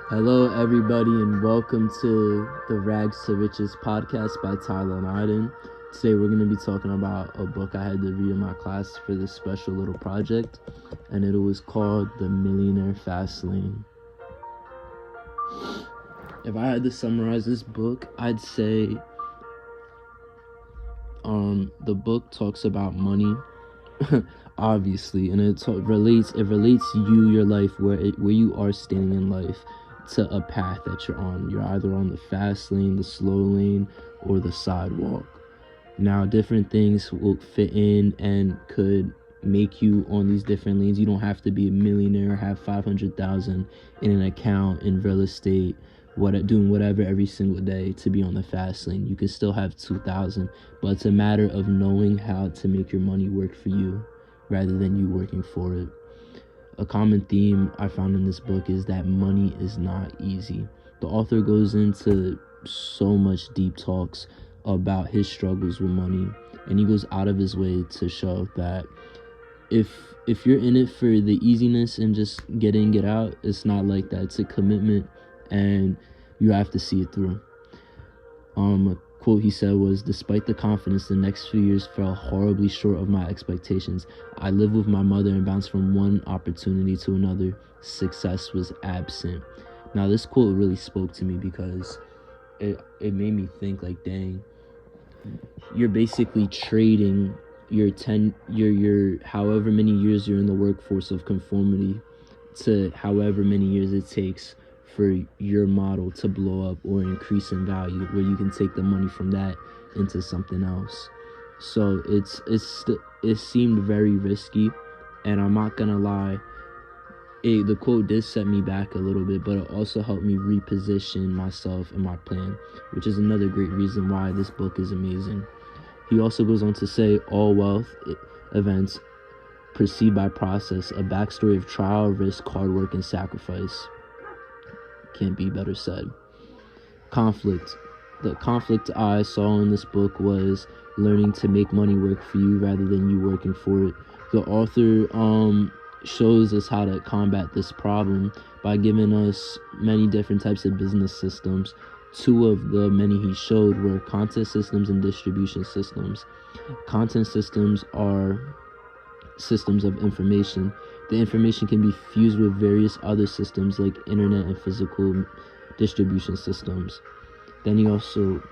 Hello, everybody, and welcome to the Rags to Riches podcast by Tyler and Iden. Today, we're going to be talking about a book I had to read in my class for this special little project, and it was called The Millionaire Fast Lane. If I had to summarize this book, I'd say the book talks about money, obviously, and it relates you, your life, where you are standing in life, to a path that you're on. You're either on the fast lane, the slow lane, or the sidewalk. Now, different things will fit in and could make you on these different lanes. You don't have to be a millionaire, have 500,000 in an account in real estate, doing whatever every single day to be on the fast lane. You can still have 2,000, but it's a matter of knowing how to make your money work for you rather than you working for it. A common theme I found in this book is that money is not easy. The author goes into so much deep talks about his struggles with money, and he goes out of his way to show that if you're in it for the easiness and just get in, get out, it's not like that. It's a commitment, and you have to see it through. A quote he said was, "Despite the confidence, the next few years fell horribly short of my expectations. I lived with my mother and bounced from one opportunity to another. Success was absent." Now, this quote really spoke to me because it made me think, like, dang, you're basically trading your however many years you're in the workforce of conformity to however many years it takes for your model to blow up or increase in value, where you can take the money from that into something else. So it seemed very risky, and I'm not gonna lie, the quote did set me back a little bit, but it also helped me reposition myself and my plan, which is another great reason why this book is amazing. He also goes on to say, all wealth events proceed by process, a backstory of trial, risk, hard work, and sacrifice. Can't be better said. Conflict. The conflict I saw in this book was learning to make money work for you rather than you working for it. The author shows us how to combat this problem by giving us many different types of business systems. Two of the many he showed were content systems and distribution systems. Content systems are systems of information. The information can be fused with various other systems like internet and physical distribution systems. Then he also,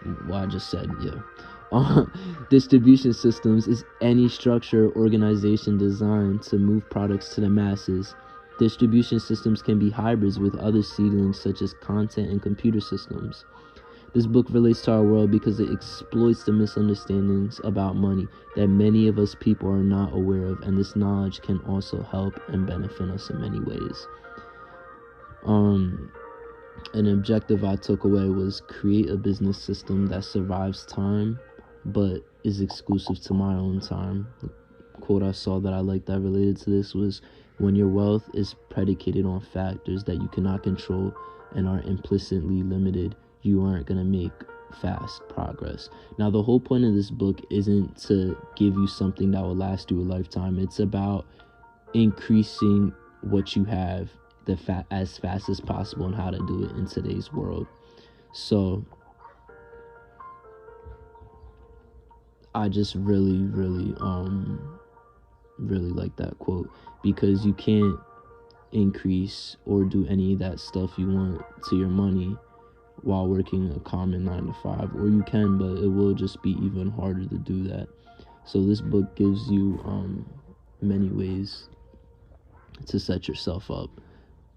distribution systems is any structure or organization designed to move products to the masses. Distribution systems can be hybrids with other seedlings such as content and computer systems. This book relates to our world because it exploits the misunderstandings about money that many of us people are not aware of, and this knowledge can also help and benefit us in many ways. An objective I took away was create a business system that survives time, but is exclusive to my own time. The quote I saw that I liked that related to this was, when your wealth is predicated on factors that you cannot control and are implicitly limited, you aren't going to make fast progress. Now, the whole point of this book isn't to give you something that will last you a lifetime. It's about increasing what you have as fast as possible and how to do it in today's world. So I just really like that quote, because you can't increase or do any of that stuff you want to your money while working a common 9-to-5, or you can, but it will just be even harder to do that. So this book gives you many ways to set yourself up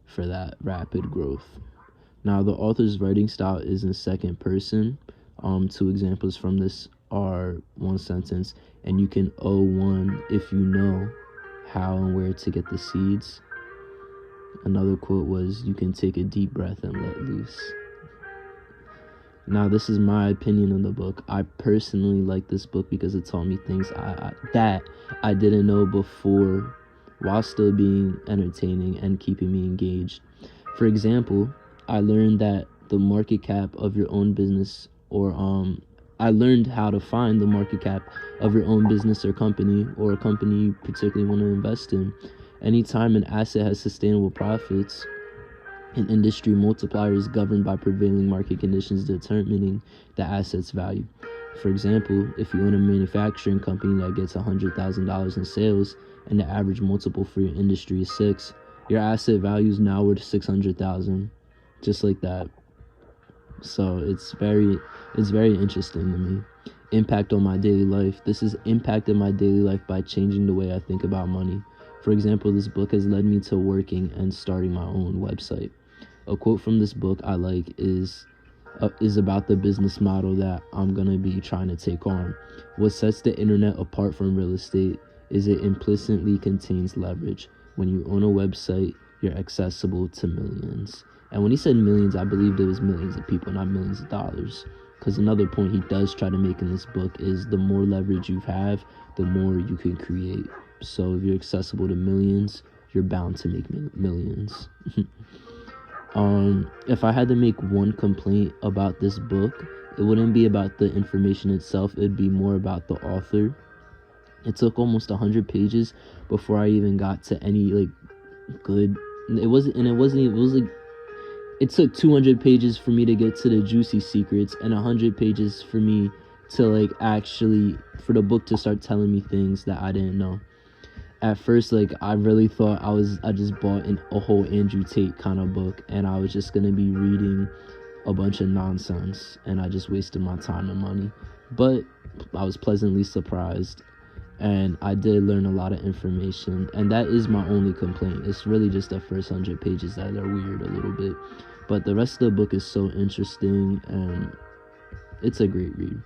for that rapid growth. Now, the author's writing style is in second person. Two examples from this are one sentence, and you can owe one if you know how and where to get the seeds. Another quote was, you can take a deep breath and let loose. Now, this is my opinion on the book. I personally like this book because it taught me things that I didn't know before, while still being entertaining and keeping me engaged. For example, I learned that the market cap of your own business, or I learned how to find the market cap of your own business or company, or a company you particularly want to invest in. Anytime an asset has sustainable profits, An industry multiplier is governed by prevailing market conditions determining the asset's value. For example, if you own a manufacturing company that gets $100,000 in sales and the average multiple for your industry is 6, your asset value is now worth $600,000, just like that. So it's very interesting to me. Impact on my daily life. This has impacted my daily life by changing the way I think about money. For example, this book has led me to working and starting my own website. A quote from this book I like is about the business model that I'm going to be trying to take on. What sets the internet apart from real estate is it implicitly contains leverage. When you own a website, you're accessible to millions. And when he said millions, I believed it was millions of people, not millions of dollars. Because another point he does try to make in this book is the more leverage you have, the more you can create. So if you're accessible to millions, you're bound to make millions. If I had to make one complaint about this book, it wouldn't be about the information itself. It'd be more about the author. It took almost 100 pages before I even got to any good. It took 200 pages for me to get to the juicy secrets and 100 pages for me to actually for the book to start telling me things that I didn't know. At first, I really thought I just bought a whole Andrew Tate kind of book, and I was just gonna be reading a bunch of nonsense, and I just wasted my time and money. But I was pleasantly surprised, and I did learn a lot of information, and that is my only complaint. It's really just the first 100 pages that are weird a little bit, but the rest of the book is so interesting, and it's a great read.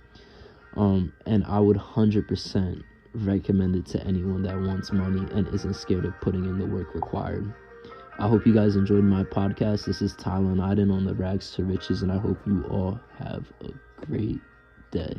And I would 100% recommend it to anyone that wants money and isn't scared of putting in the work required. I hope you guys enjoyed my podcast. This is Tyler Iden on the Rags to Riches, and I hope you all have a great day.